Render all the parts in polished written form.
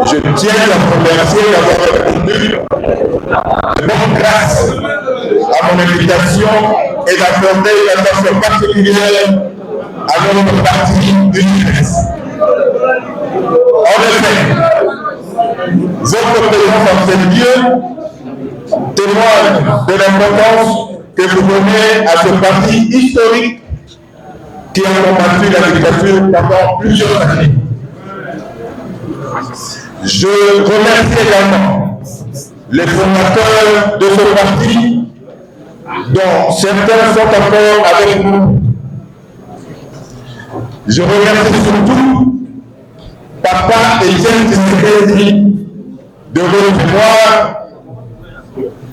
Je tiens à vous remercier d'avoir répondu de bonne grâce à mon invitation et d'accorder une attention particulière à notre parti UNIS. En effet, Votre présence en ce lieu témoigne de l'importance que vous donnez à ce parti historique qui a combattu la dictature pendant plusieurs années. Je remercie également les fondateurs de ce parti, dont certains sont encore avec nous. Je remercie surtout Papa Etienne Tshisekedi de votre mémoire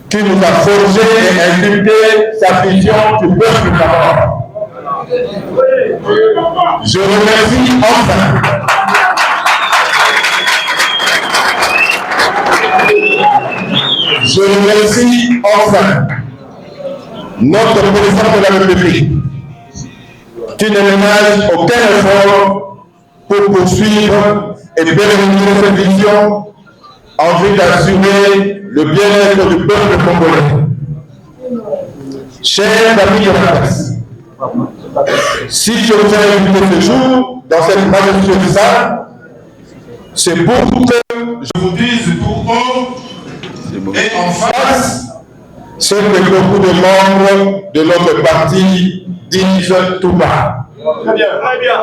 qui nous a forgé et inculqué sa vision du peuple camerounais. Je remercie enfin notre président de la République qui ne ménage aucun effort pour poursuivre et pérenniser cette vision en vue d'assurer le bien-être du peuple congolais. Chers amis de la presse, si je vous ai invité ce jour dans cette majestueuse salle, c'est pour que je vous dise tout haut et en face ce que beaucoup de membres de notre parti disent tout bas. Très bien, très bien.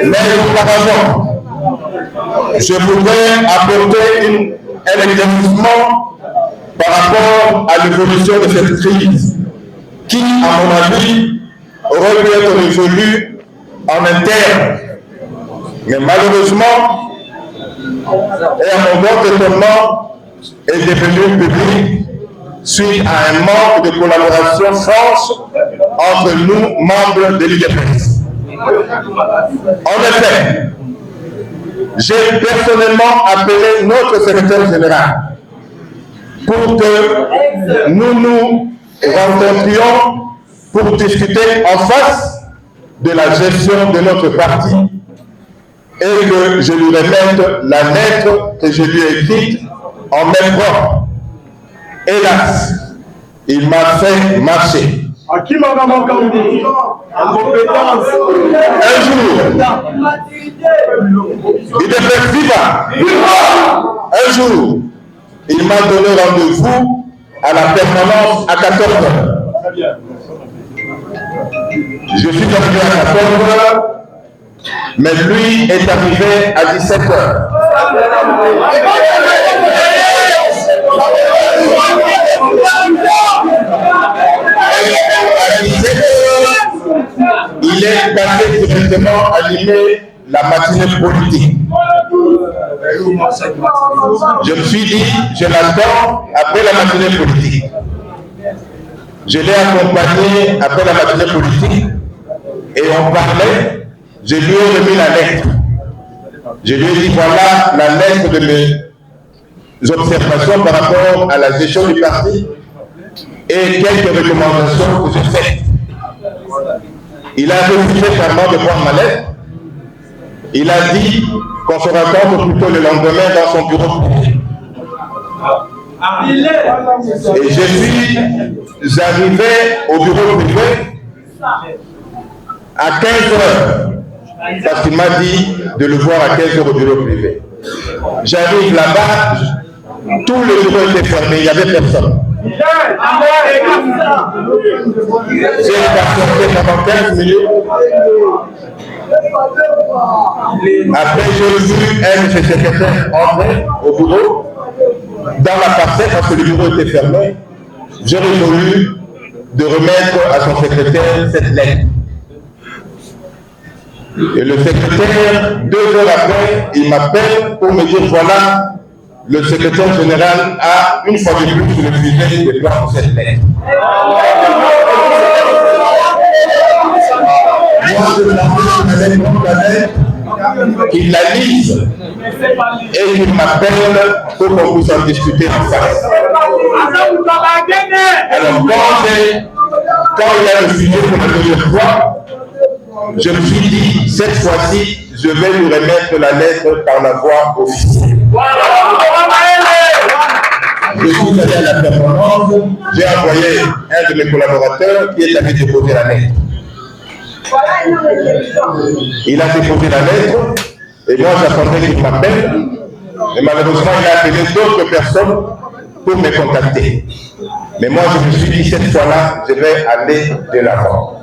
Mais auparavant, je voudrais apporter un éclaircissement par rapport à l'évolution de cette crise qui, à mon avis, aurait pu être résolue en interne. Mais malheureusement, et à mon grand étonnement, est devenu public suite à un manque de collaboration franche entre nous, membres de l'UDPS. En effet, j'ai personnellement appelé notre secrétaire général pour que nous nous rencontrions pour discuter en face de la gestion de notre parti et que je lui remette la lettre que je lui ai écrite en main propre. Hélas, il m'a fait marcher. Un jour, il m'a donné rendez-vous à la permanence à 14h. Je suis arrivé à 14h, mais lui est arrivé à 17h. Il est passé directement animer la matinée politique. Je me suis dit, je l'attends après la matinée politique. Je l'ai accompagné après la matinée politique et on parlait. Je lui ai remis la lettre. Je lui ai dit, voilà la lettre de mes observations par rapport à la gestion du parti et quelques recommandations que j'ai faites. Il a refusé clairement de prendre ma lettre. Il a dit qu'on se rencontre plutôt le lendemain dans son bureau. Et je suis arrivé au bureau privé à 15h. Parce qu'il m'a dit de le voir à 15h au bureau privé. J'arrive là-bas, tout le bureau était fermé, il n'y avait personne. J'ai patienté pendant 15 minutes. Après, j'ai vu un de ses secrétaires entrer au bureau, dans la parcelle, parce que le bureau était fermé. J'ai résolu de remettre à son secrétaire cette lettre. Et le secrétaire, 2 heures après, il m'appelle pour me dire, voilà, le secrétaire général a une fois de plus refusé de prendre cette lettre. Moi, je l'appelle qu'il la lise et qu'il m'appelle pour qu'on puisse en discuter en face. Alors, quand il a refusé pour la deuxième fois, je me suis dit, cette fois-ci, je vais lui remettre la lettre par la voie officielle. je suis allé à la performance, j'ai envoyé un de mes collaborateurs qui est allé déposer la lettre. Il a déposé la lettre et moi j'attendais qu'il m'appelle. Mais malheureusement, il a appelé d'autres personnes pour me contacter. Mais moi, je me suis dit, cette fois-là, je vais aller de l'avant.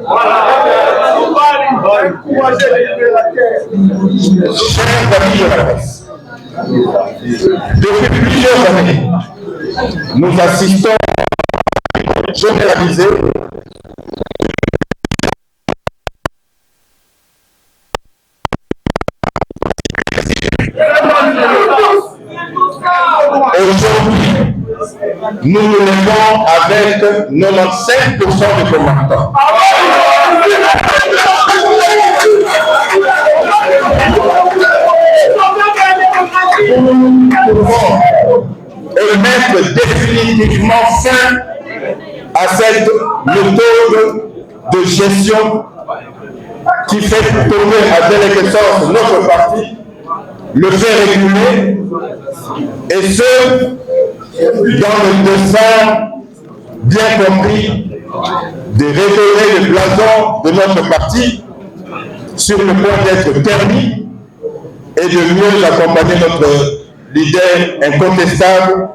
Chers amis de la presse, depuis plusieurs années, nous assistons à une généralisée aujourd'hui, nous nous levons avec 95% de combattants. Nous pouvons mettre définitivement fin à cette méthode de gestion qui fait tourner à déliquescence notre parti, le fait réguler, et ce, dans le dessein bien compris de révéler le blason de notre parti sur le point d'être terni et de mieux accompagner notre leader incontestable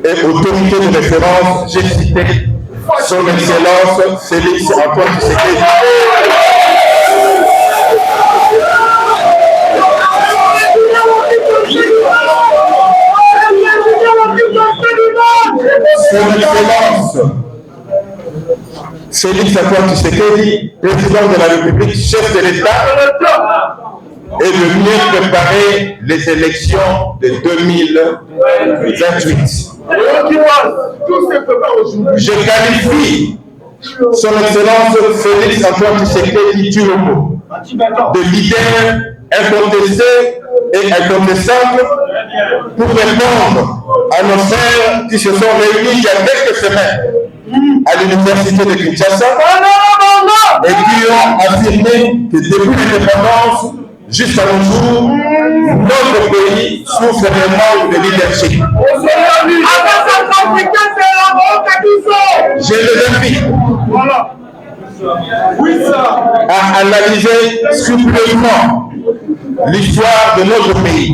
et autorité de référence, j'ai cité son Excellence Félix Antoine Tshisekedi. Son Excellence Félix Antoine Tshisekedi, président de la République, chef de l'État, est de mieux préparer les élections de 2028. Je qualifie son Excellence Félix Antoine Tshisekedi Tshilombo de leader incontesté et incontestable pour répondre à nos frères qui se sont réunis il y a quelques semaines à l'université de Kinshasa et qui ont affirmé que depuis l'indépendance jusqu'à nos jours, notre pays souffre vraiment de leadership. Je les invite à analyser scrupuleusement l'histoire de notre pays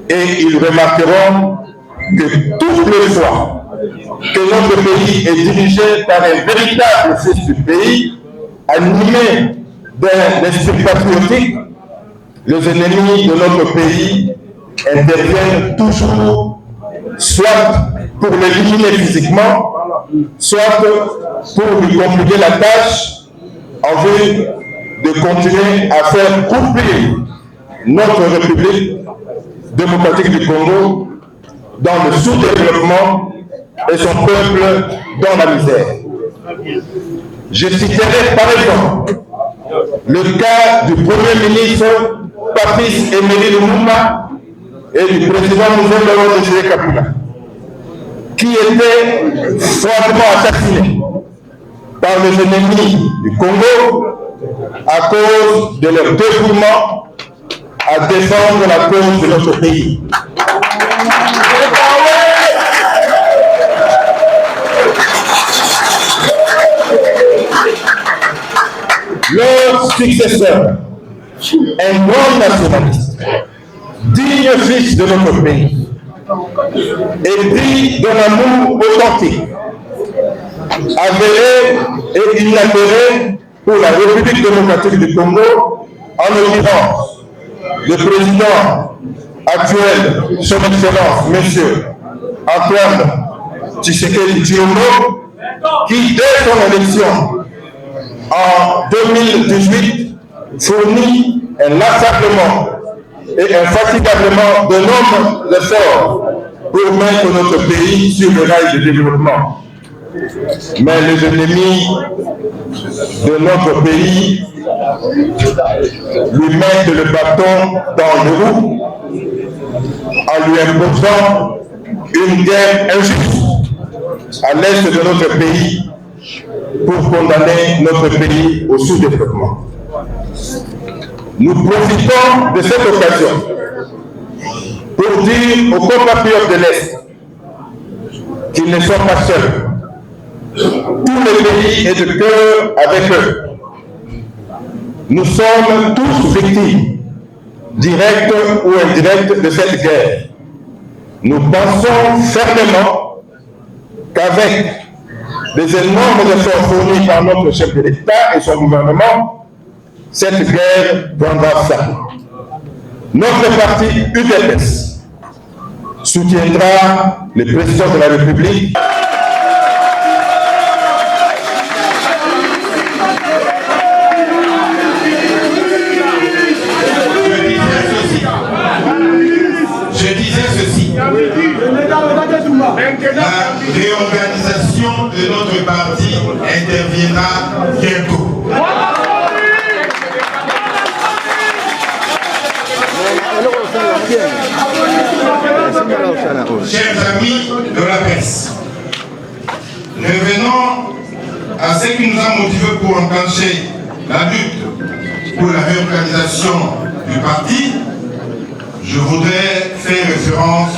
et ils remarqueront que toutes les fois que notre pays est dirigé par un véritable fils du pays, animé d'un esprit patriotique, les ennemis de notre pays interviennent toujours, soit pour l'éliminer physiquement, soit pour lui compliquer la tâche en vue de continuer à faire couper notre République démocratique du Congo dans le sous-développement et son peuple dans la misère. Je citerai par exemple le cas du Premier ministre Patrice Emery Lumumba et du président Laurent Désiré Kabila, qui étaient froidement assassinés par les ennemis du Congo à cause de leur dévouement à défendre la cause de notre pays. Leur successeur, un grand nationaliste, digne fils de notre pays, épris d'un amour authentique, avéré et inaltéré pour la République démocratique du Congo, en l'occurrence le président actuel, son Excellence, M. Antoine Tshisekedi Tshilombo, qui dès son élection en 2018 fournit inlassablement et infatigablement de nombreux efforts pour mettre notre pays sur le rail de développement. Mais les ennemis de notre pays lui mettent le bâton dans le roue en lui imposant une guerre injuste à l'est de notre pays pour condamner notre pays au sous-développement. Nous profitons de cette occasion pour dire aux compatriotes de l'Est ils ne sont pas seuls. Tout le pays est de cœur avec eux. Nous sommes tous victimes, directes ou indirectes, de cette guerre. Nous pensons fermement qu'avec les énormes efforts fournis par notre chef de l'État et son gouvernement, cette guerre prendra fin. Notre parti UDPS soutiendra le président de la République. Je disais ceci. La réorganisation de notre parti interviendra bientôt. Chers amis de la presse, revenons à ce qui nous a motivés pour enclencher la lutte pour la réorganisation du parti. Je voudrais faire référence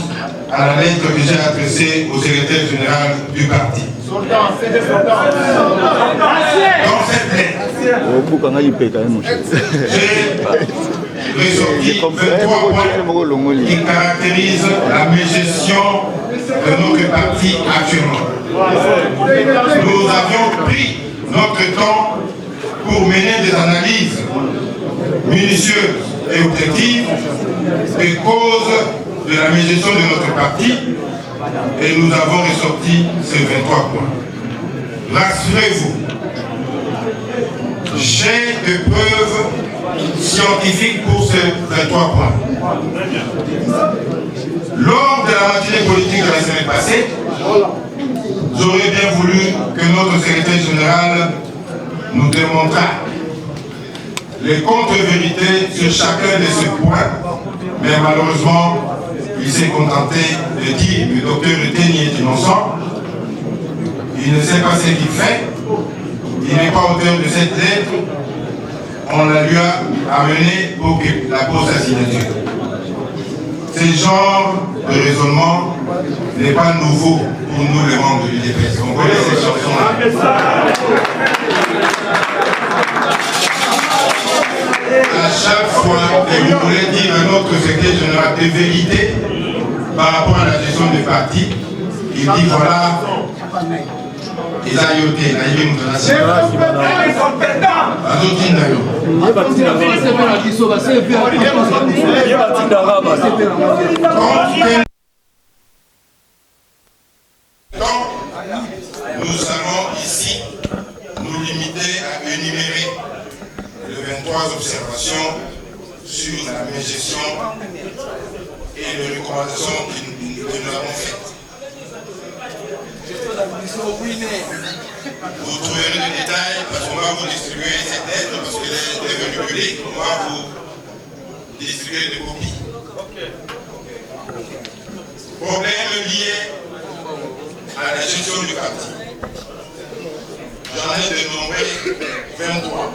à la lettre que j'ai adressée au secrétaire général du parti. Dans cette lettre, j'ai ressorti 23 points qui caractérisent la gestion de notre parti actuellement. Nous avions pris notre temps pour mener des analyses minutieuses et objectives des causes de la gestion de notre parti et nous avons ressorti ces 23 points. Rassurez-vous, j'ai des preuves scientifiques pour ces 23 points. Lors de la matinée politique de la semaine passée, j'aurais bien voulu que notre secrétaire général nous démontrât les contre-vérités sur chacun de ces points, mais malheureusement, il s'est contenté de dire que le docteur Eteni est innocent. Il ne sait pas ce qu'il fait. Il n'est pas auteur de cette lettre. On la lui a amenée pour que la pose sa signature. Ce genre de raisonnement n'est pas nouveau pour nous les membres de l'UDPS. On connaît ces chansons-là. À chaque fois que vous voulez dire à notre secrétaire général des vérités par rapport à la gestion du parti, il dit voilà, ils ont yoté, ils ont nous allons ici nous limiter à énumérer les 23 observations sur la gestion et les recommandations que nous avons faites. Vous trouverez les détails parce qu'on va vous distribuer cette lettre parce qu'elle est devenue publique. On va vous distribuer des copies. Problèmes liés à la gestion du parti. J'en ai dénombré 23.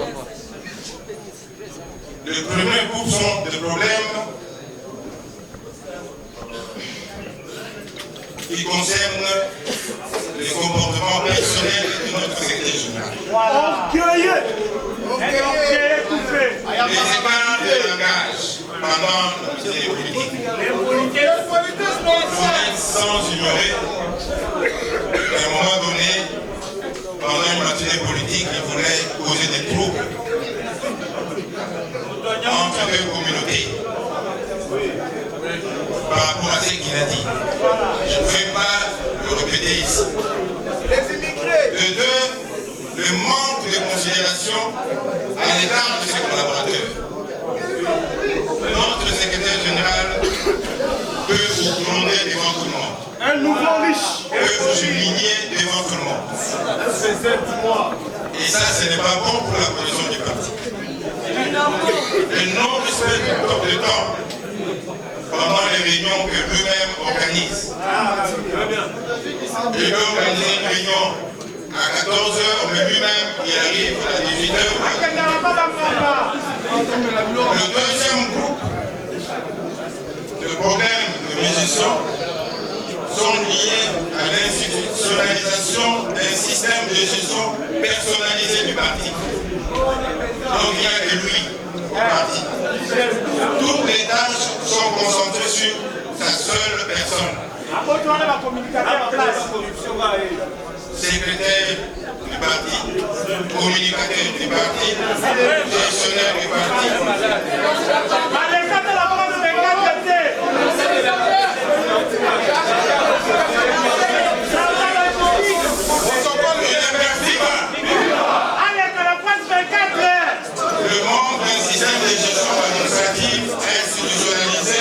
Le premier groupe sont des problèmes qui concernent les comportements personnels de notre secrétaire général. Les écarts de langage pendant les politiques. Vous êtes sans ignorer qu'à un moment donné, pendant une matinée politique, il voulait causer des troubles entre deux communautés par rapport à ce qu'il a dit. Je ne vais pas le répéter ici. De deux, le manque de considération à l'égard de ses collaborateurs. Notre secrétaire général peut vous gronder devant tout le monde. Un nouveau riche. Peut vous humilier devant tout le monde. Et ça, ce n'est pas bon pour la position du parti. Le non-respect du temps de temps pendant les réunions que lui-même organise. Il veut organiser une réunion à 14h, mais lui-même, il arrive à 18h. Le deuxième groupe de problèmes de gestion sont liées à l'institutionnalisation d'un système de gestion personnalisé du parti. Donc il n'y a que lui au parti. Toutes les tâches sont concentrées sur sa seule personne. Secrétaire du parti, communicateur du parti, gestionnaire du parti. Le monde d'un système de gestion administrative institutionnalisé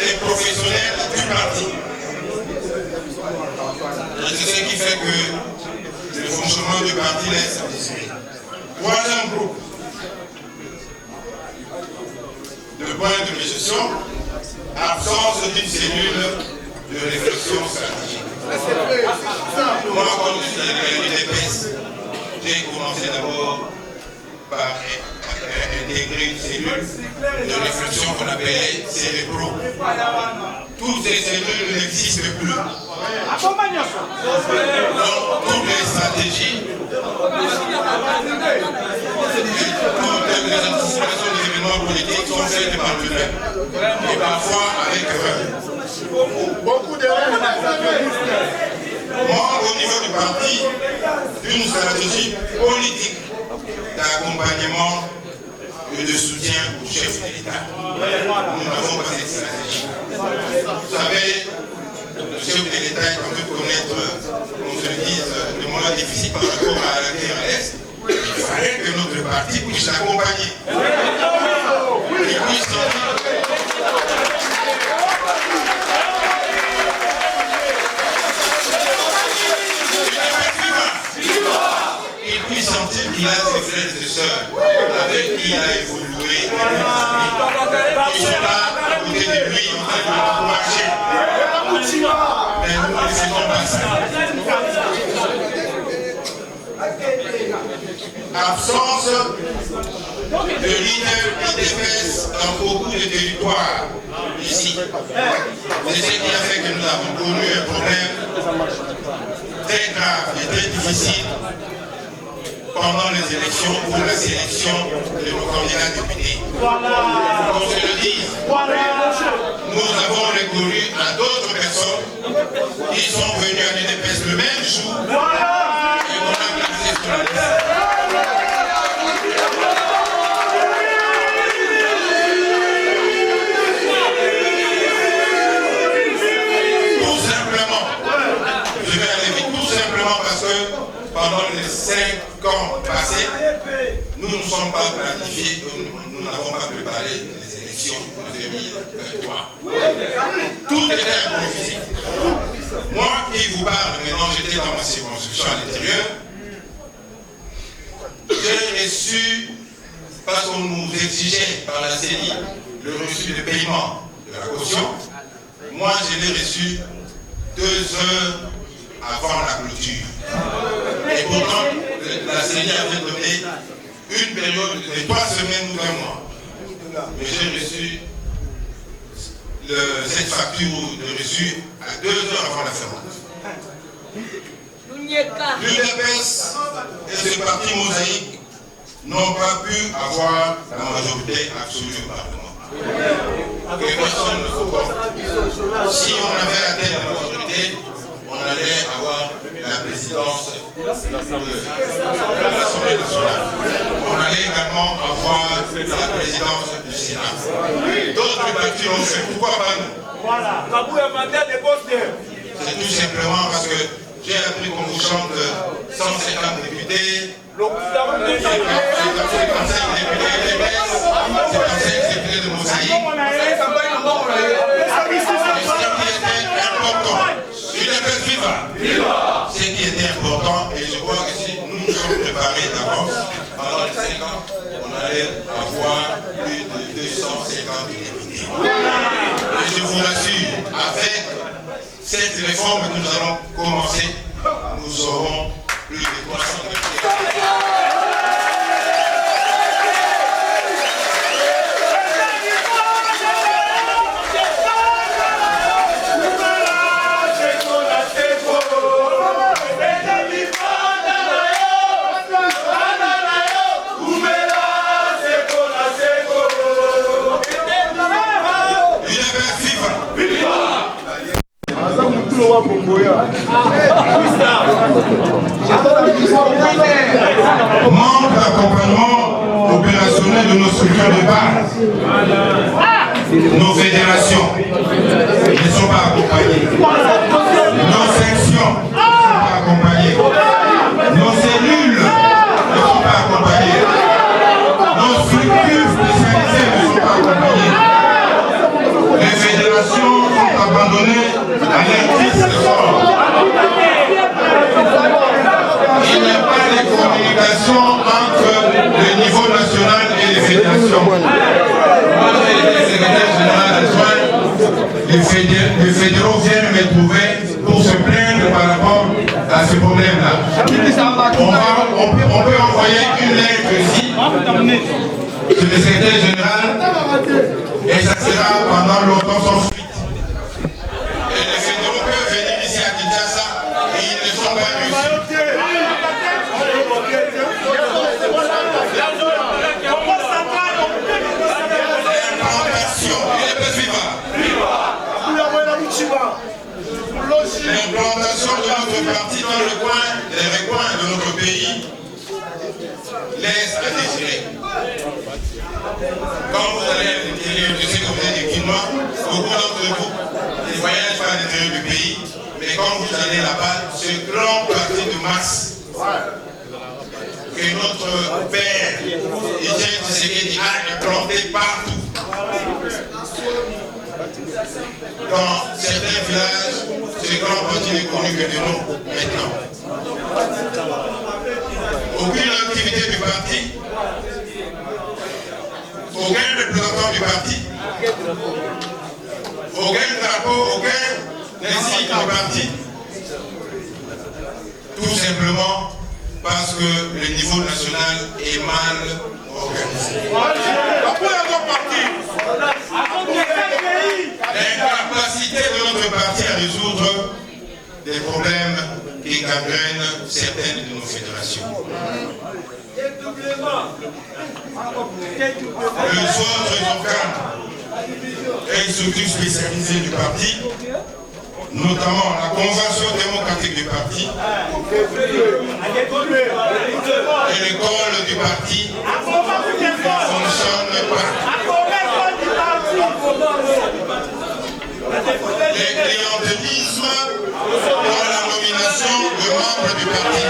et professionnel du parti. C'est ce qui fait que le fonctionnement du parti est satisfait. Troisième groupe de points de gestion, absence d'une cellule de réflexion stratégique. Moi, comme je suis de l'UDPS, j'ai commencé d'abord par intégrer une cellule de réflexion qu'on appelait Cérébro. Toutes ces cellules n'existent plus. Donc, toutes les stratégies, toutes les anticipations des événements politiques sont faites par lui-même. Et parfois avec erreur. Beaucoup d'erreurs. Moi, au niveau du parti, une stratégie politique d'accompagnement et de soutien au chef de l'État. Nous n'avons pas cette stratégie. Vous savez, le chef de l'État est en train de connaître, qu'on se dise, des moments difficiles par rapport à la guerre à l'Est. Il fallait que notre parti puisse l'accompagner. Il puisse sentir qu'il a ses frères et sœurs avec qui il a évolué. Ils sont là à côté de lui en train de l'encourager. Mais nous ne faisons pas ça. Absence de leader IDPS dans beaucoup de territoires ici. C'est ce qui a fait que nous avons connu un problème très grave et très difficile pendant les élections pour la sélection de nos candidats députés. Qu'on se le dise, nous avons recouru à d'autres personnes qui sont venues à l'UDPS le même jour et qu'on a placé sur la liste. Tout simplement, je vais aller vite, tout simplement parce que pendant les 5 ans passés, nous ne sommes pas planifiés, nous n'avons pas préparé les élections de 2023. Tout était improvisé. Moi qui vous parle maintenant, j'étais dans ma circonscription à l'intérieur. J'ai reçu, parce qu'on nous exigeait par la CENI le reçu de paiement de la caution, moi je l'ai reçu 2 heures avant la clôture. Et pourtant, la CENI avait donné une période de 3 semaines ou 1 mois. Mais j'ai reçu cette facture de reçu à 2 heures avant la fermeture. L'UDPS et ce parti mosaïque n'ont pas pu avoir la majorité absolue au Parlement. Que personne ne faut pas. Si on avait atteint la majorité, on allait avoir la présidence de l'Assemblée nationale. On allait également avoir la présidence du Sénat. D'autres partis l'ont fait, pourquoi pas nous? C'est tout simplement parce que j'ai appris qu'on vous chante 150 députés, 55 députés LMS, 55 députés de Mosaïque. Ce qui était important, et je crois que si nous nous sommes préparés d'avance, pendant les 5 ans, on allait avoir plus de 250 députés. Et je vous rassure, avec cette réforme que nous allons commencer, nous aurons plus de 300 députés. l'accompagnement opérationnel de nos structures de base. Nos fédérations ne sont pas accompagnées. Nos sections ne sont pas accompagnées. Nos cellules ne sont pas accompagnées. Nos structures spécialisées ne sont pas accompagnées. Les fédérations sont abandonnées à leur triste sort. Il n'y a pas de communication entre le niveau national et les fédérations. Moi, j'ai été secrétaire général adjoint. Les fédéraux viennent me trouver pour se plaindre par rapport à ce problème-là. On peut envoyer une lettre ici sur le secrétaire général et ça sera pendant longtemps sans suite. Et les fédéraux peuvent venir ici à Kinshasa et ils ne sont pas reçus. L'implantation de notre parti dans les recoins de notre pays laisse à désirer. Quand vous allez à l'intérieur, je sais que vous êtes des Quinois, beaucoup d'entre vous ne voyagent pas à l'intérieur du pays, mais quand vous allez là-bas, ce grand parti de masse que notre père, Etienne Tshisekedi, a implanté partout. Dans certains villages, ce grand parti n'est connu que de nous maintenant. Aucune activité du parti, aucun représentant du parti, aucun drapeau, aucun insigne du parti. Tout simplement parce que le niveau national est mal organisé. L'incapacité de notre parti à résoudre des problèmes qui gangrènent certaines de nos fédérations. Le centre d'organes est une structure spécialisée du parti, notamment la convention démocratique du parti et l'école du parti ne fonctionne pas. Les clientélismes dans la nomination de membres du parti.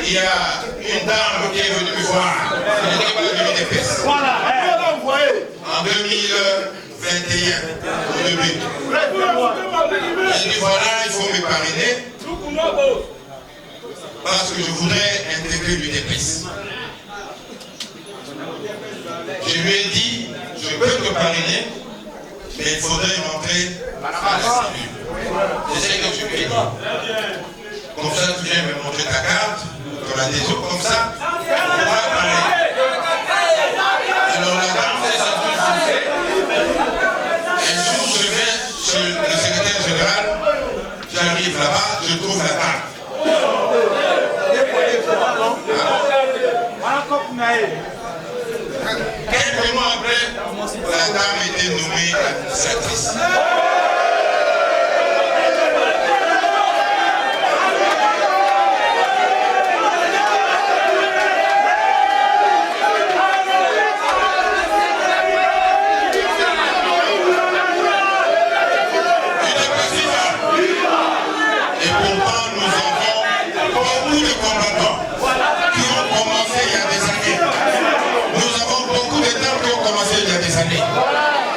Il y a une dame qui est venue me voir. Elle n'était pas venue des fesses. En 2021, au début. Elle dit voilà, il faut me parrainer parce que je voudrais intégrer l'UDPS. Je lui ai dit, je peux te parrainer, mais il faudrait rentrer à la cellule. C'est ce que je lui ai dit. Comme ça, tu viens me montrer ta carte, ton adhésion, comme ça, on va parler. Alors la dame fait sa toute succès. Un jour, je vais chez le secrétaire général, j'arrive là-bas, je trouve la dame. Quelques mois après, la dame était nommée administratrice.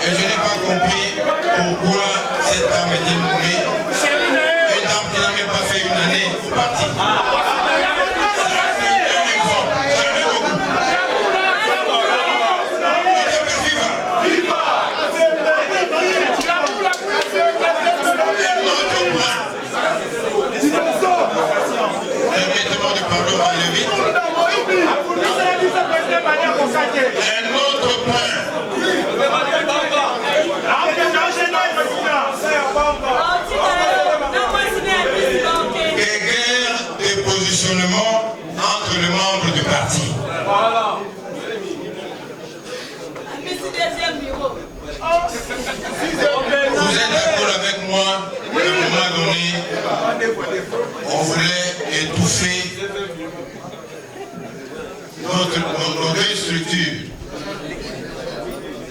Et je n'ai pas compris pourquoi cette dame était nommée. Une dame qui n'a même pas fait une année au parti. C'est un exemple, j'en ai beaucoup.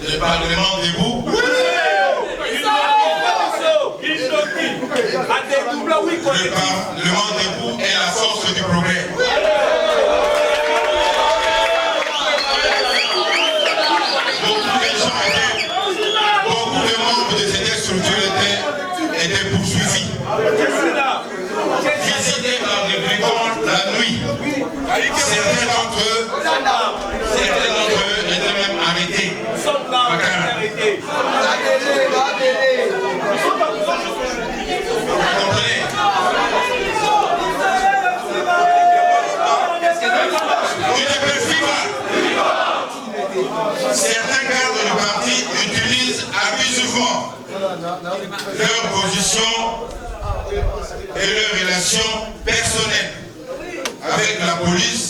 Le Parlement debout. Oui. Le Parlement debout est la force du progrès. Beaucoup de membres de cette structure étaient poursuivis. Visités par des brigands la nuit. Certains d'entre eux étaient même arrêtés. Vous comprenez? Certains cadres du parti utilisent abusivement leur position et leurs relations personnelles avec la police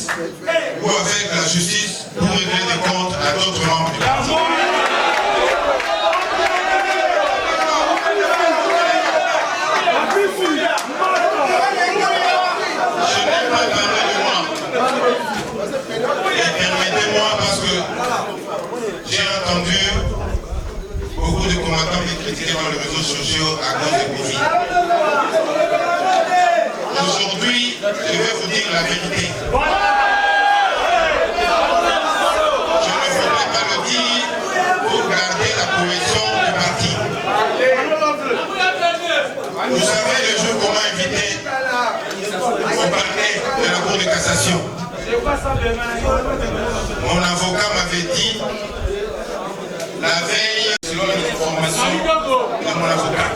ou avec la justice pour régler des comptes à d'autres membres du parti. Je n'ai pas parlé de moi. Et permettez-moi, parce que j'ai entendu beaucoup de combattants me critiquer dans les réseaux sociaux à cause de Covid. Aujourd'hui, je vais vous dire la vérité. Je ne voudrais pas le dire pour garder la cohésion du parti. Vous savez le jour qu'on m'a invité au parquet de la Cour de cassation. Mon avocat m'avait dit, la veille, selon les informations de mon avocat,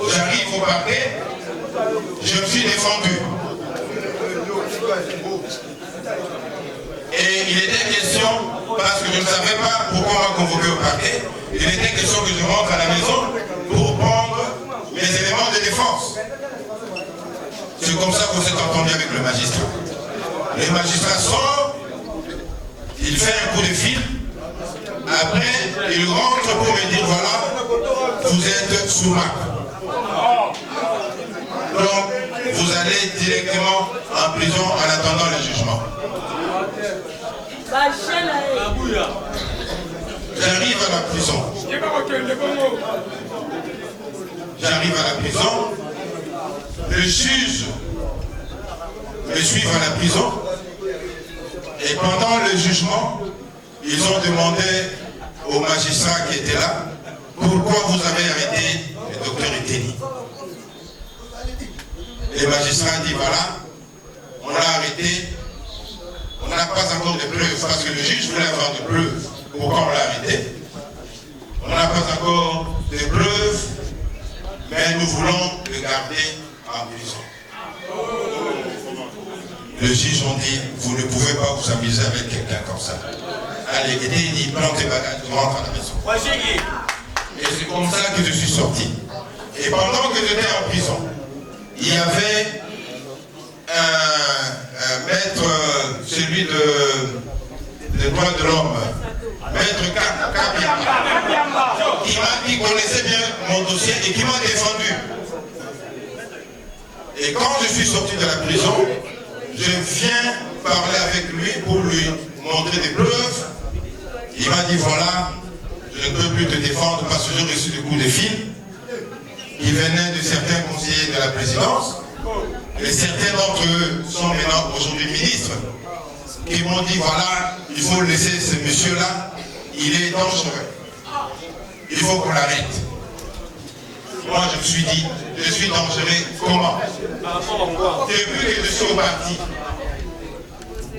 j'arrive au parquet, je me suis défendu. Et il était question, parce que je ne savais pas pourquoi on m'a convoqué au parquet, il était question que je rentre à la maison pour prendre mes éléments de défense. C'est comme ça qu'on s'est entendu avec le magistrat. Le magistrat sort, il fait un coup de fil, après il rentre pour me dire voilà, vous êtes sous marque. Donc vous allez directement en prison en attendant le jugement. J'arrive à la prison. J'arrive à la prison. Le juge me suit à la prison. Et pendant le jugement, ils ont demandé au magistrat qui était là, pourquoi vous avez arrêté le docteur Eteni. Le magistrat dit voilà, on l'a arrêté, on n'a pas encore de preuves, parce que le juge voulait avoir des preuves. Pourquoi on l'a arrêté? On n'a pas encore de preuves, mais nous voulons le garder en prison. Le juge ont dit, vous ne pouvez pas vous amuser avec quelqu'un comme ça. Allez, Eteni, prends tes bagages, tu rentres à la maison. Et c'est comme ça que je suis sorti. Et pendant que j'étais en prison, il y avait un maître, celui de droits de l'homme, maître Kabiamba, qui connaissait bien mon dossier et qui m'a défendu. Et quand je suis sorti de la prison, je viens parler avec lui pour lui montrer des preuves. Il m'a dit voilà, je ne peux plus te défendre parce que j'ai reçu des coups de fil qui venaient de certains conseillers de la présidence. Et certains d'entre eux sont maintenant aujourd'hui ministres, qui m'ont dit voilà, il faut laisser ce monsieur-là, il est dangereux. Il faut qu'on l'arrête. Moi je me suis dit, je suis dangereux comment? Depuis que je suis au parti,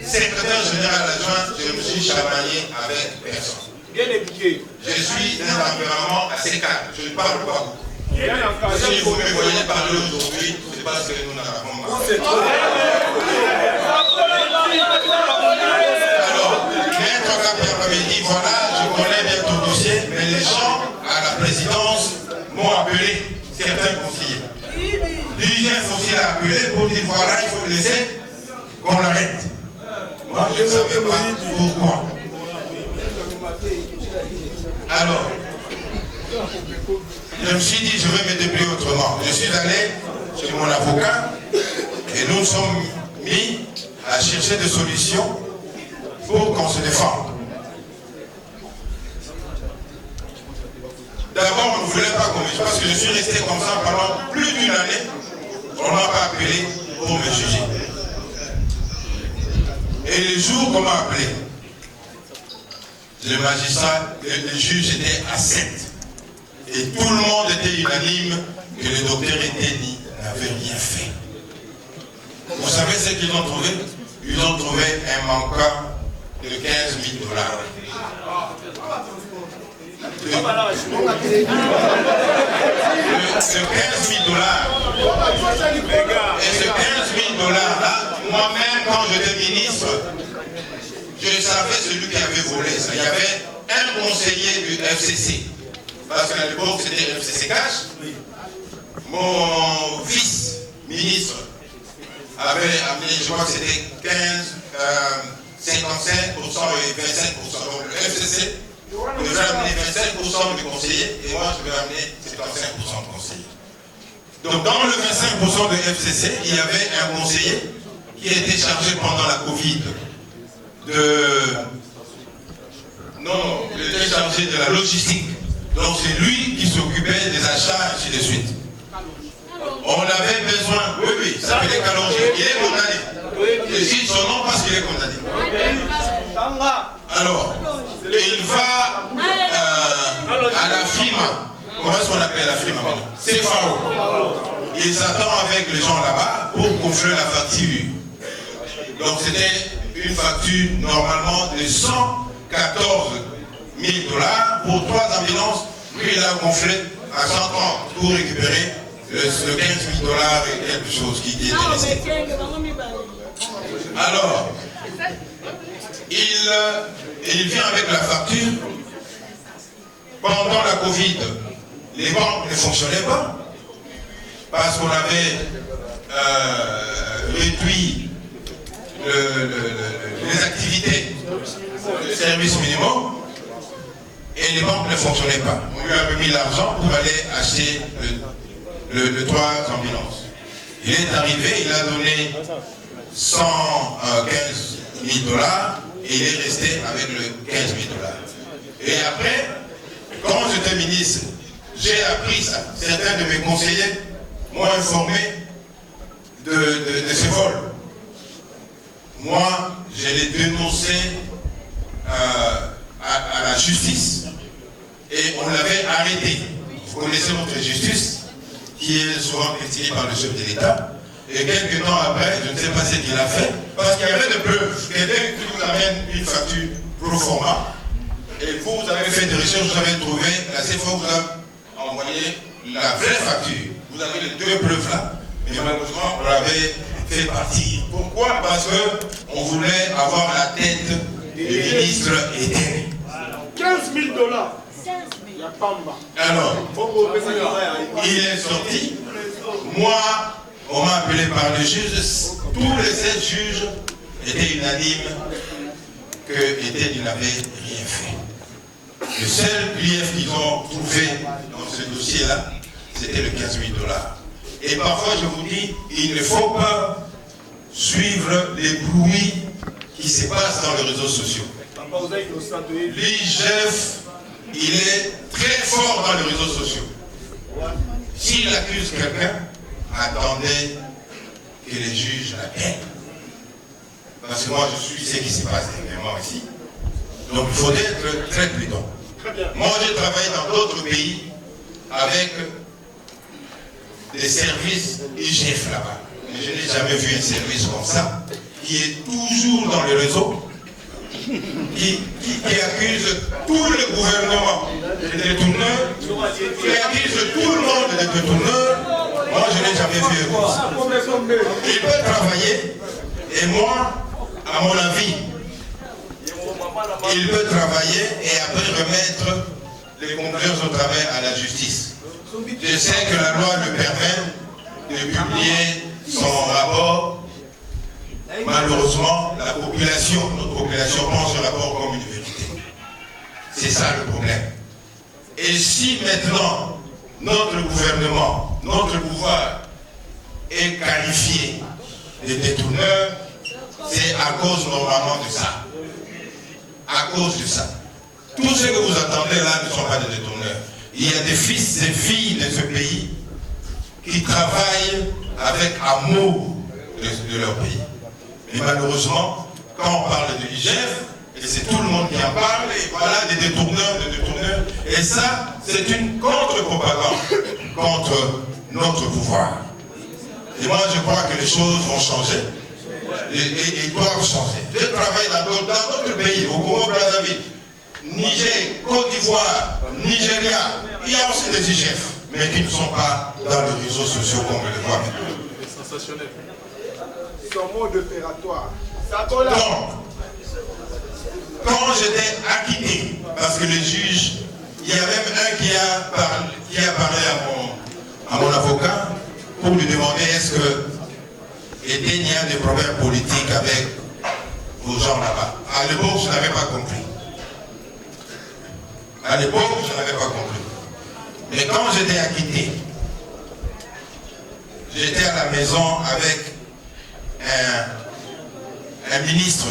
secrétaire général adjoint, je me suis chamaillé avec personne. Je suis d'un tempérament assez calme, je ne parle pas beaucoup. Si vous me voyez parler aujourd'hui, c'est parce que nous n'avons pas. Alors, maître Kabiamba m'avait dit voilà, je connais bien ton dossier, mais les gens à la présidence m'ont appelé, certains conseillers. L'hygiène foncière a appelé pour dire voilà, il faut laisser qu'on l'arrête. Moi, je ne savais pas pourquoi. Alors, je me suis dit, je vais me débrouiller autrement. Je suis allé chez mon avocat et nous nous sommes mis à chercher des solutions pour qu'on se défende. que je suis resté comme ça pendant plus d'une année. On ne m'a pas appelé pour me juger. Et les jours qu'on m'a appelé, le magistrat, le juge était à 7. Et tout le monde était unanime que le docteur Eteni n'avait rien fait. Vous savez ce qu'ils ont trouvé? Ils ont trouvé un manquant de 15 000 $. De 15 000 $. Et ce 15 000 $, là, moi-même, quand j'étais ministre, je savais celui qui avait volé ça. Il y avait un conseiller du FCC. Parce qu'à l'époque, c'était FCC Cash. Mon vice-ministre avait amené, je crois que c'était 55% et 25%. Donc le FCC devait amener 25% de conseillers et moi je vais amener 75% de conseillers. Donc dans le 25% de FCC, il y avait un conseiller qui était chargé pendant la Covid il était chargé de la logistique. Donc c'est lui qui s'occupait des achats, ainsi de suite. On avait besoin, oui, ça s'appelait Kalonji, il est condamné. Je cite son nom parce qu'il est condamné. Alors, il va à la FIMA. Comment est-ce qu'on appelle la FIMA maintenant? C'est Faro. Il s'attend avec les gens là-bas pour gonfler la facture. Donc c'était une facture normalement de 114 000 $ pour 3 ambulances. Lui il a gonflé à 130 pour récupérer le 15 000 $ et quelque chose qui était resté. Alors, il vient avec la facture. Pendant la Covid, les banques ne fonctionnaient pas parce qu'on avait réduit les activités de service minimum et les banques ne fonctionnaient pas. On lui a mis l'argent pour aller acheter le 3 ambulances. Il est arrivé, il a donné 115 000 $ et il est resté avec le 15 000 $. Et après, quand j'étais ministre, j'ai appris ça. Certains de mes conseillers m'ont informé de ces vols. Moi, je l'ai dénoncé à la justice. Et on l'avait arrêté. Vous connaissez notre justice, qui est souvent critiquée par le chef de l'État. Et quelques temps après, je ne sais pas ce qu'il a fait, parce qu'il y avait des preuves. Quelqu'un qui vous amène une facture pro forma, et vous avez fait des recherches, vous avez trouvé, la CFA vous a envoyé la vraie facture. Vous avez les deux preuves là, mais malheureusement, on l'avait fait partir. Pourquoi? Parce qu'on voulait avoir la tête du ministre Eteni. 15 000 $. Alors, il est sorti. Moi, on m'a appelé par le juge. Tous les 7 juges étaient unanimes que Eteni n'avait rien fait. Le seul grief qu'ils ont trouvé dans ce dossier-là, c'était le 15 000 $. Et parfois, je vous dis, il ne faut pas suivre les bruits qui se passent dans les réseaux sociaux. L'IGF, il est très fort dans les réseaux sociaux. S'il accuse quelqu'un, attendez que les juges l'appellent. Parce que moi, je suis ce qui se passe dernièrement ici. Donc, il faut être très prudent. Moi, j'ai travaillé dans d'autres pays avec des services IGF là-bas. Mais je n'ai jamais vu un service comme ça, qui est toujours dans les réseaux, qui accuse tout le gouvernement de détourneurs, qui accuse tout le monde de détourneurs. Moi, je n'ai jamais vu comme ça. Il peut travailler, et moi, à mon avis, il peut travailler et après remettre les conclusions au travail à la justice. Je sais que la loi le permet de publier son rapport. Malheureusement, la population, notre population pense ce rapport comme une vérité. C'est ça le problème. Et si maintenant, notre gouvernement, notre pouvoir est qualifié de détourneur, c'est à cause normalement de ça. À cause de ça. Tout ce que vous attendez là ne sont pas des détourneurs. il y a des fils et filles de ce pays qui travaillent avec amour de leur pays. Mais malheureusement, quand on parle de l'IGF, et c'est tout le monde qui en parle, et voilà des détourneurs, et ça, c'est une contre-propagande contre notre pouvoir. Et moi, je crois que les choses vont changer, et doivent changer. Je travaille dans d'autres pays, au Congo-Brazzaville, Niger, Côte d'Ivoire, Nigeria, il y a aussi des IGF, mais qui ne sont pas dans les réseaux sociaux comme on le voit. C'est sensationnel. Son mode opératoire. Donc, quand j'étais acquitté, parce que les juges, il y a même un qui a parlé à mon avocat pour lui demander est-ce que il y a des problèmes politiques avec vos gens là-bas. À l'époque, je n'avais pas compris. À l'époque, je n'avais pas compris. Mais quand j'étais acquitté, j'étais à la maison avec un ministre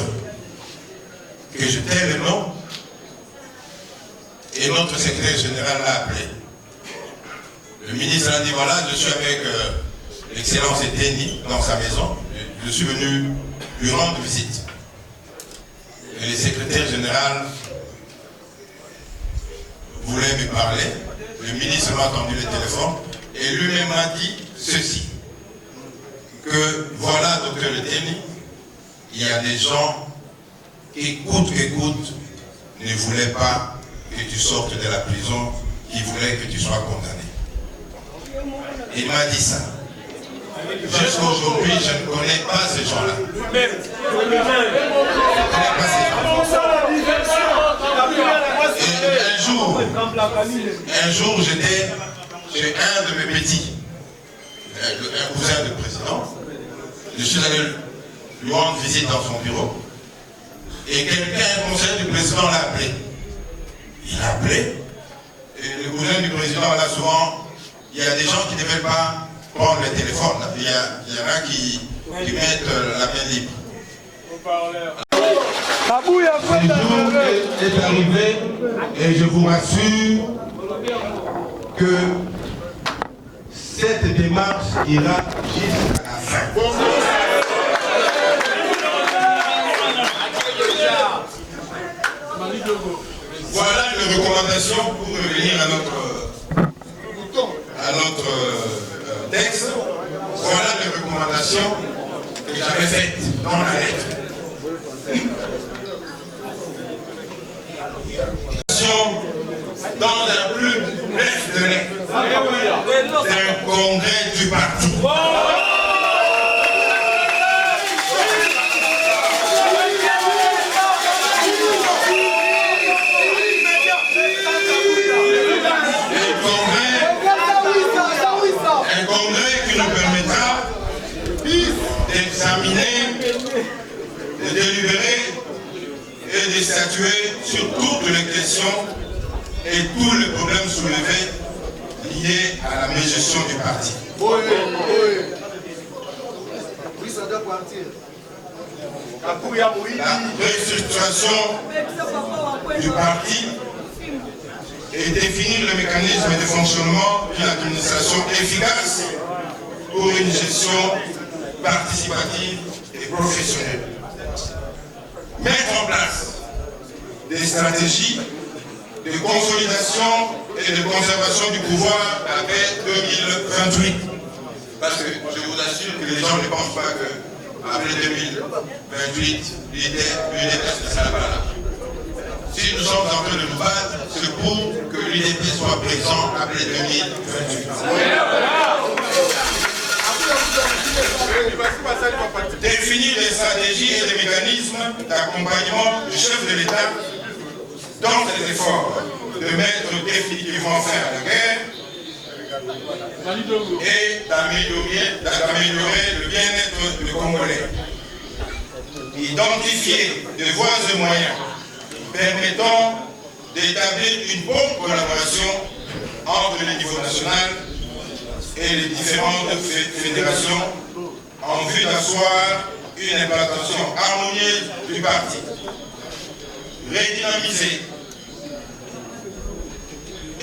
que je tais le nom, et notre secrétaire général l'a appelé. Le ministre a dit voilà, je suis avec l'excellence Eteni dans sa maison, je suis venu lui rendre visite. Et le secrétaire général voulait me parler, le ministre m'a attendu le téléphone, et lui-même m'a dit ceci, que voilà, docteur Eteni, il y a des gens qui coûte que coûte ne voulaient pas que tu sortes de la prison, qui voulaient que tu sois condamné. Il m'a dit ça. Jusqu'à aujourd'hui, je ne connais pas ces gens-là. Je ne connais pas ces gens-là. Et un jour, j'étais chez un de mes petits, un cousin du président. Je suis allé lui rendre visite dans son bureau. Et quelqu'un, un conseiller du président, l'a appelé. Il l'a appelé. Et le cousin du président, là, souvent, il y a des gens qui ne veulent pas prendre le téléphone. Il y en a qui mettent la main libre. Ce jour est arrivé et je vous rassure que cette démarche ira jusqu'à la fin. Voilà les recommandations pour revenir à notre texte. Voilà les recommandations que j'avais faites dans la lettre. Dans un plus bref délai d'un congrès du parti. Un congrès qui nous permettra d'examiner, de délibérer et de statuer sur toutes les questions et tous les problèmes soulevés liés à la gestion du parti. La restructuration du parti et définir le mécanisme de fonctionnement d'une administration efficace pour une gestion participative et professionnelle. Mettre en place des stratégies de consolidation et de conservation du pouvoir après 2028. Parce que je vous assure que les gens ne pensent pas qu'après 2028, l'UDPS ne sera pas là. Si nous sommes en train de nous battre, c'est pour que l'UDPS soit présent après 2028. Définir des stratégies et des mécanismes d'accompagnement du chef de l'État dans ses efforts de mettre définitivement fin à la guerre et d'améliorer le bien-être des Congolais. Identifier des voies et moyens permettant d'établir une bonne collaboration entre les niveaux national et les différentes fédérations en vue d'asseoir une implantation harmonieuse du parti. Redynamiser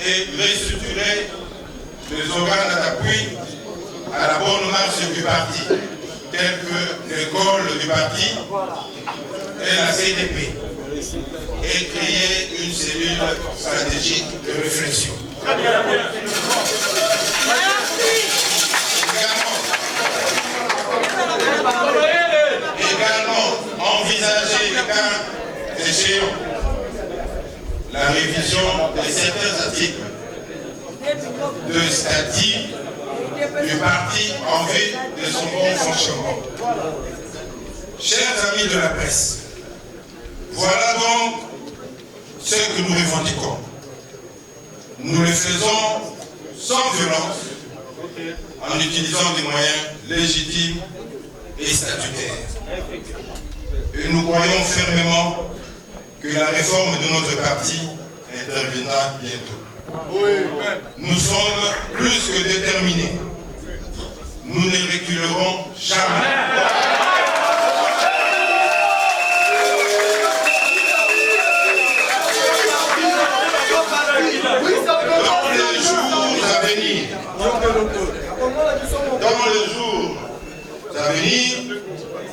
et restructurer les organes d'appui à la bonne marche du parti, tels que l'école du parti et la CDP, et créer une cellule stratégique de réflexion. Également envisager le cas échéant la révision de certains articles de statut du parti en vue de son bon fonctionnement. Chers amis de la presse, voilà donc ce que nous revendiquons. Nous le faisons sans violence, en utilisant des moyens légitimes et statutaires. Et nous croyons fermement que la réforme de notre parti interviendra bientôt. Nous sommes plus que déterminés. Nous ne reculerons jamais. Dans les jours à venir,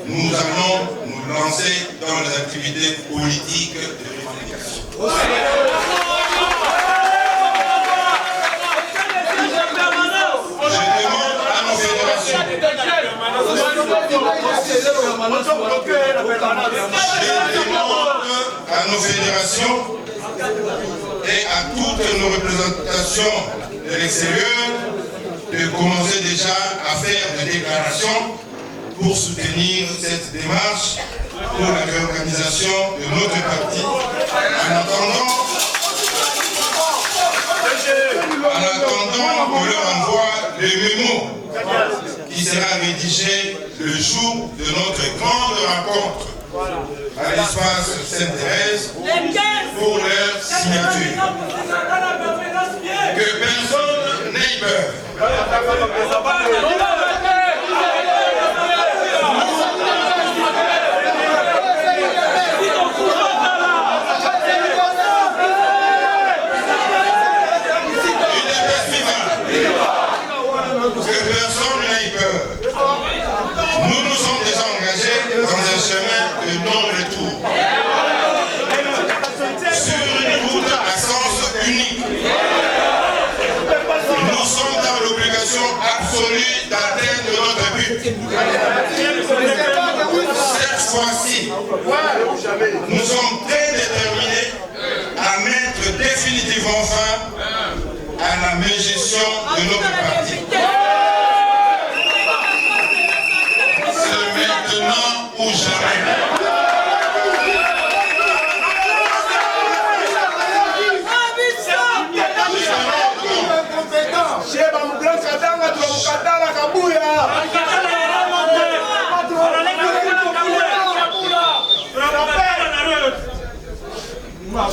nous allons nous lancer dans les activités politiques de revendication. Je demande à nos fédérations et à toutes nos représentations de l'extérieur de commencer déjà à faire des déclarations pour soutenir cette démarche pour la réorganisation de notre parti en attendant qu'on leur envoie le mémo qui sera rédigé le jour de notre grande rencontre à l'espace Sainte-Thérèse pour leur signature. Que personne n'ait peur. Nous nous sommes déjà engagés dans un chemin de non-retour, sur une route à sens unique. Nous sommes dans l'obligation absolue d'atteindre notre but. Cette fois-ci, nous sommes très déterminés à mettre définitivement fin à la mégestion de notre parti. C'est maintenant ou jamais.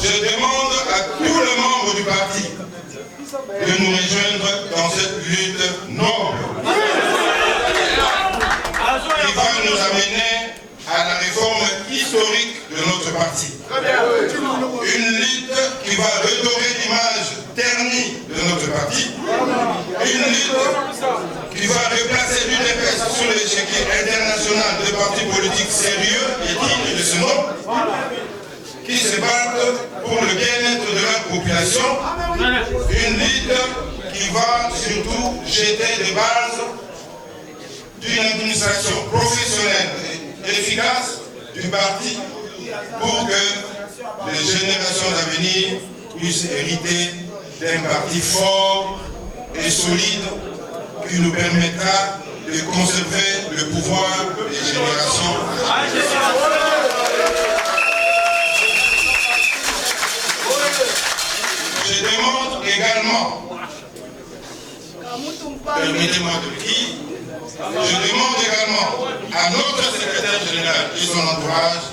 Je demande à tous les membres du parti de nous rejoindre dans cette lutte noble qui va nous amener à la réforme historique de notre parti. Une lutte qui va redorer l'image ternie de notre parti. Une lutte qui va replacer l'UDPS sur l'échiquier international des partis politiques sérieux et dignes de ce nom, qui se battent pour le bien-être de leur population. Une lutte qui va surtout jeter les bases d'une administration professionnelle et efficace du parti pour que les générations à venir puissent hériter d'un parti fort et solide qui nous permettra de conserver le pouvoir des générations. Je demande également, permettez-moi de le dire, je demande également à notre secrétaire général et son entourage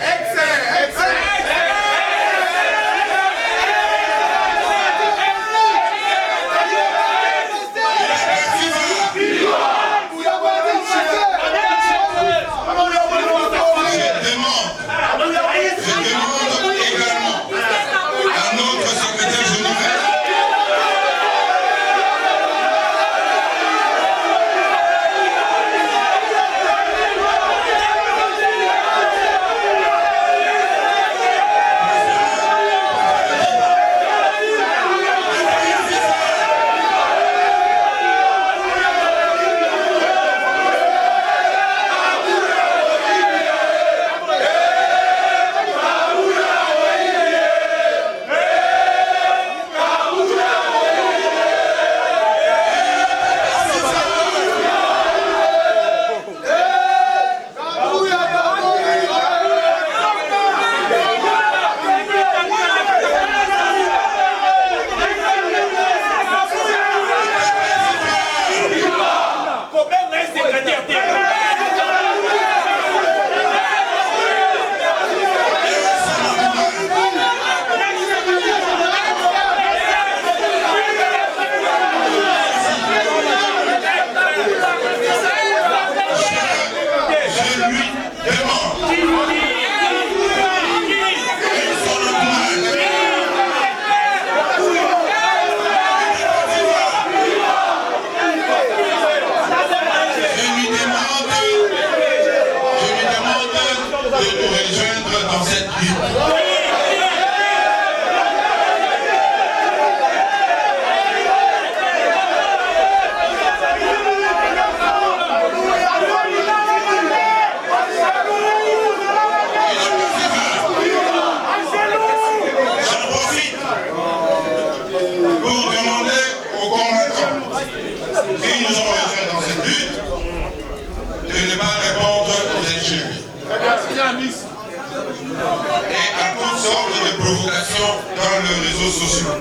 provocation dans les réseaux sociaux.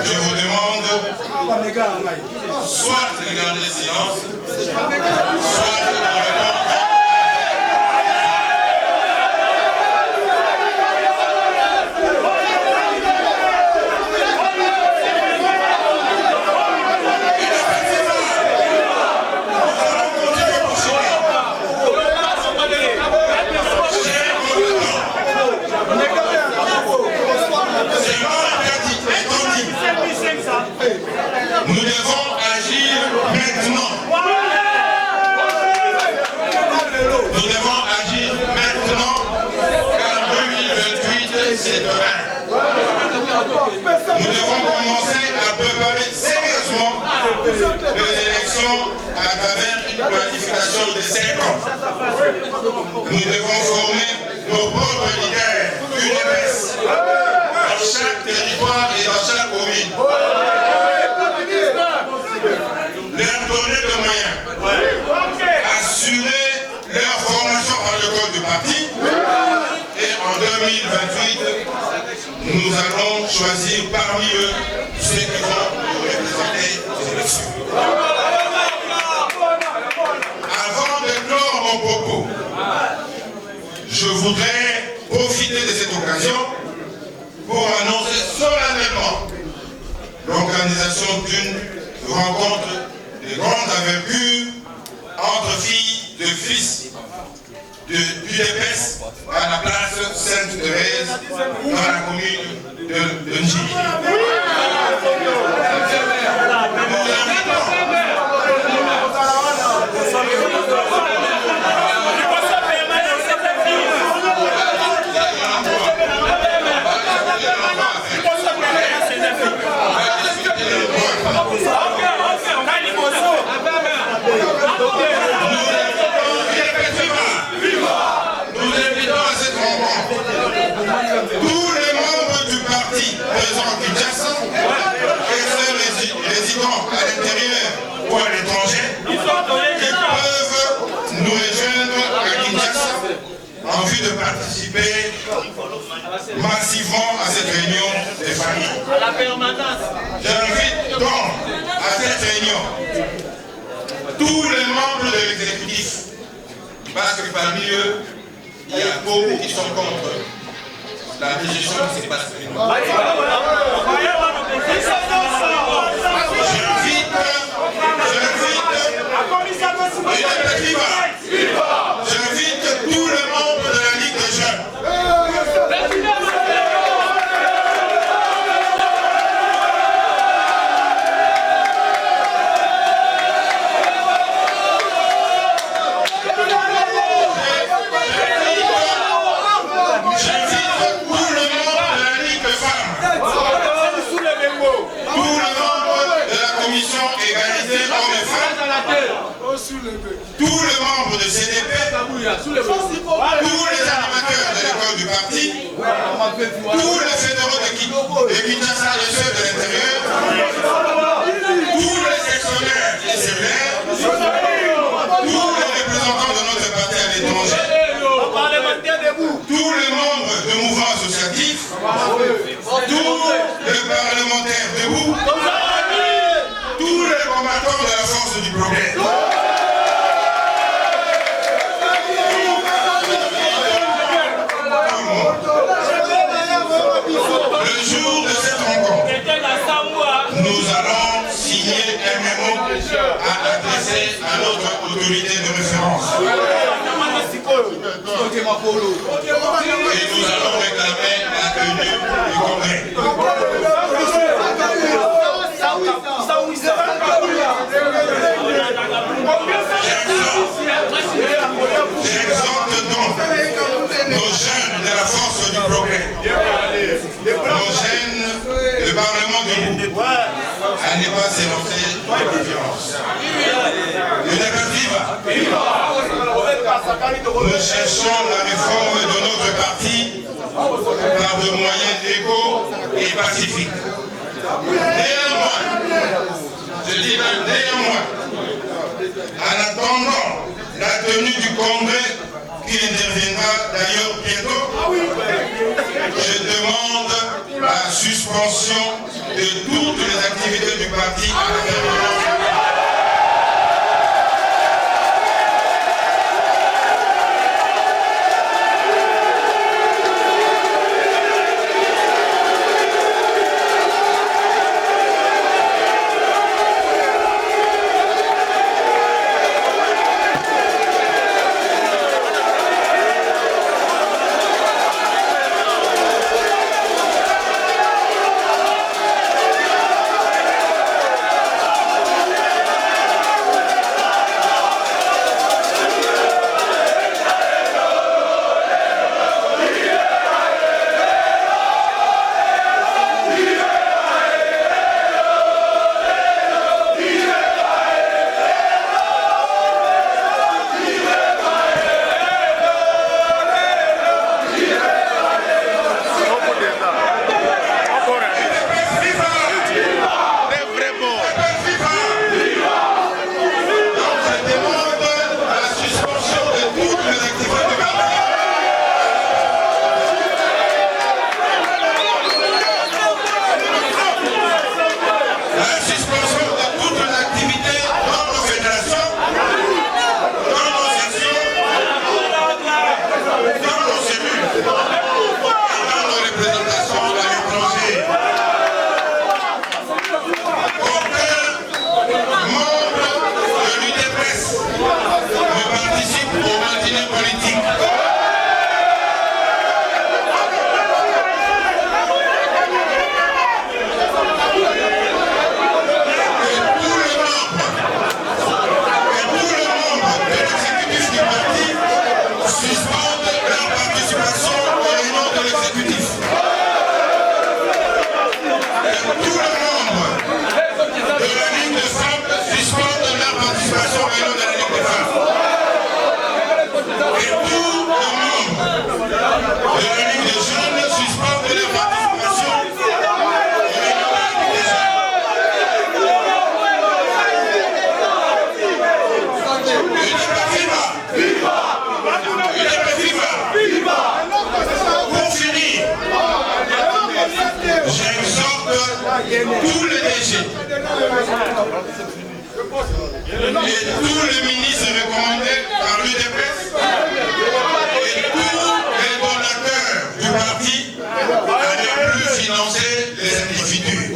Je vous demande soit de garder le silence, soit de répondre. Nous devons agir maintenant. Nous devons agir maintenant, car 2028, c'est demain. Nous devons commencer à préparer sérieusement les élections à travers une planification de 5 ans. Nous devons former nos propres leaders, UNEPES, dans chaque territoire et dans chaque commune. Leur donner des moyens, assurer leur formation en école du parti, et en 2028, nous allons choisir parmi eux ceux qui vont nous représenter aux élections. Avant de clore mon propos, je voudrais profiter de cette occasion pour annoncer solennellement l'organisation d'une rencontre de grande envergure entre filles de fils de Budapest à la place Sainte-Thérèse dans la commune de Njili. Nous invitons à cette rencontre tous les membres du parti présents à Kinshasa et ceux résidant à l'intérieur ou à l'étranger qui peuvent nous rejoindre à Kinshasa en vue de participer massivement à cette réunion des familles. J'invite donc à cette réunion tous les membres de l'exécutif, parce que parmi eux, il y a beaucoup qui sont contre la décision qui se passe. J'invite tous les membres de la Ligue des jeunes. Tous les membres de CDP, tous les animateurs de l'école du parti, tous les fédéraux de Kinshasa et ceux de l'intérieur, tous les sectionnaires et cellulaires, tous les représentants de notre parti à l'étranger, tous les membres de mouvements associatifs, tous les parlementaires debout, tous les combattants de la force du progrès. Le jour de cette rencontre, nous allons signer un mémo à adresser à notre autorité de référence. Et nous allons réclamer la tenue du congrès. J'exhorte donc nos jeunes de la force du progrès, nos jeunes du Parlement debout, à ne pas s'élancer dans la violence. Nous cherchons la réforme de notre parti par de moyens légaux et pacifiques. Néanmoins, je dis même néanmoins, en attendant la tenue du congrès qui interviendra d'ailleurs bientôt, je demande la suspension de toutes les activités du parti à la permanence. Tous les DG et tous les ministres recommandés par l'UDPS et tous les donateurs du parti à ne plus financer les individus.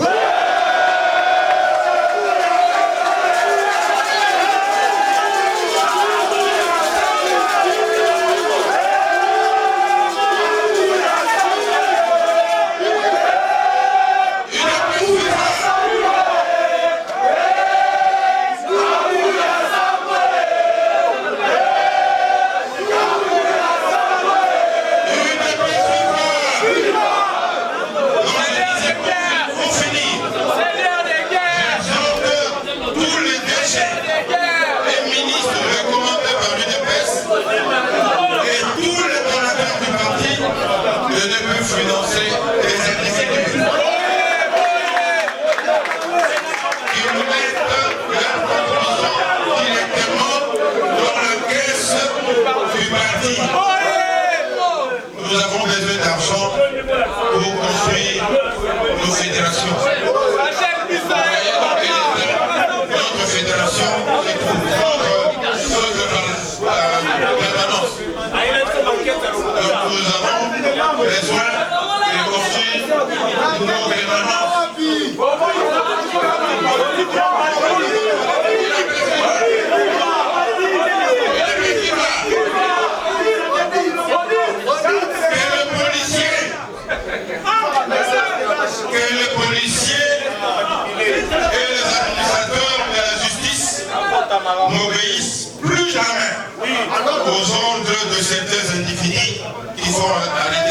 Nous avons besoin d'argent pour construire nos fédérations. Notre fédération est pour prendre permanence. Nous avons besoin de construire nos permanences. Que les policiers et les administrateurs de la justice n'obéissent plus jamais aux ordres de certains individus qui font aller